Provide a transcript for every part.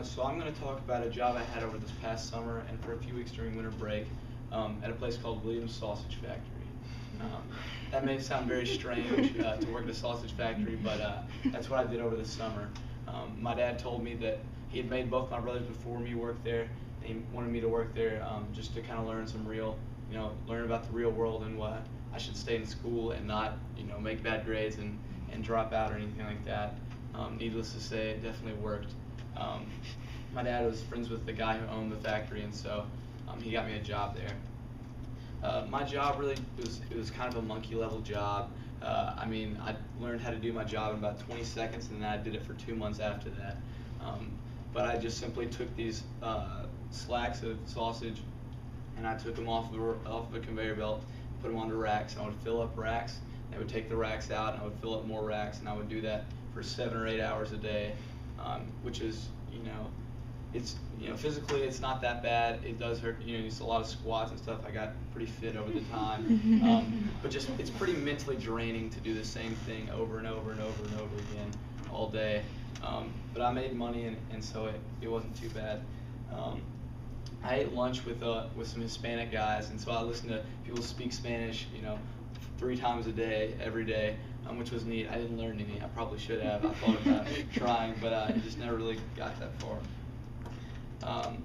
So I'm going to talk about a job I had over this past summer and for a few weeks during winter break at a place called Williams Sausage Factory. Um, that may sound very strange to work at a sausage factory, but that's what I did over the summer. My dad told me that he had made both my brothers before me work there, and he wanted me to work there just to kind of learn some real, learn about the real world and why I should stay in school and not, make bad grades and drop out or anything like that. Needless to say, it definitely worked. My dad was friends with the guy who owned the factory, and so he got me a job there. My job really was kind of a monkey level job. I mean, I learned how to do my job in about 20 seconds, and then I did it for 2 months after that. But I just simply took these slacks of sausage, and I took them off the conveyor belt, put them onto racks, and I would fill up racks. I would take the racks out, and I would fill up more racks, and I would do that for 7 or 8 hours a day, which is, it's, physically it's not that bad. It does hurt, it's a lot of squats and stuff. I got pretty fit over the time, but just it's pretty mentally draining to do the same thing over and over and over and over again all day. But I made money, and so it wasn't too bad. I ate lunch with some Hispanic guys, and so I listened to people speak Spanish, 3 times a day, every day, which was neat. I didn't learn any. I probably should have. I thought about trying, but I just never really got that far.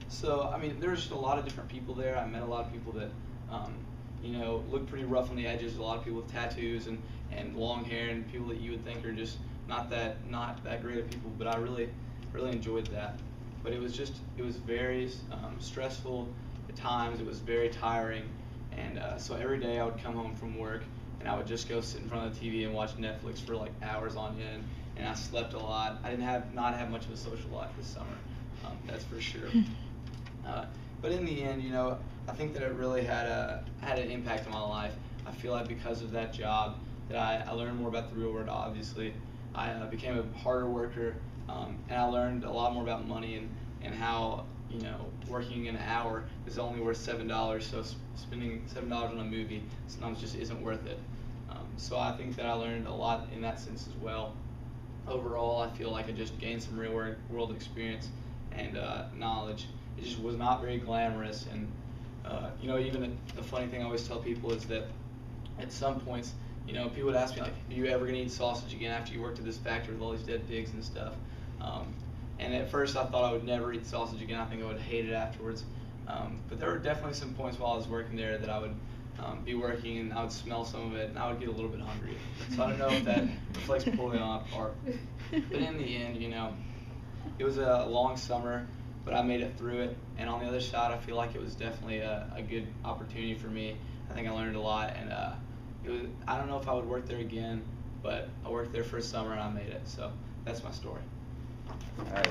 So, I mean, there was just a lot of different people there. I met a lot of people that, looked pretty rough on the edges. A lot of people with tattoos and long hair, and people that you would think are just not that great of people. But I really enjoyed that. But it was very stressful at times. It was very tiring, and so every day I would come home from work and I would just go sit in front of the TV and watch Netflix for like hours on end. And I slept a lot. I didn't have much of a social life this summer. That's for sure. But in the end, I think that it really had an impact on my life. I feel like because of that job that I learned more about the real world. Obviously, I became a harder worker, and I learned a lot more about money and how working an hour is only worth $7. So spending $7 on a movie sometimes just isn't worth it. So I think that I learned a lot in that sense as well. Overall, I feel like I just gained some real world experience and knowledge. It just was not very glamorous, and even the funny thing I always tell people is that at some points, people would ask me like, "Are you ever gonna eat sausage again after you worked at this factory with all these dead pigs and stuff?" And at first I thought I would never eat sausage again. I think I would hate it afterwards. But there were definitely some points while I was working there that I would be working and I would smell some of it and I would get a little bit hungry. So I don't know if that reflects poorly on my part. But in the end, it was a long summer, but I made it through it. And on the other side, I feel like it was definitely a good opportunity for me. I think I learned a lot, and I don't know if I would work there again, but I worked there for a summer and I made it. So that's my story. All right.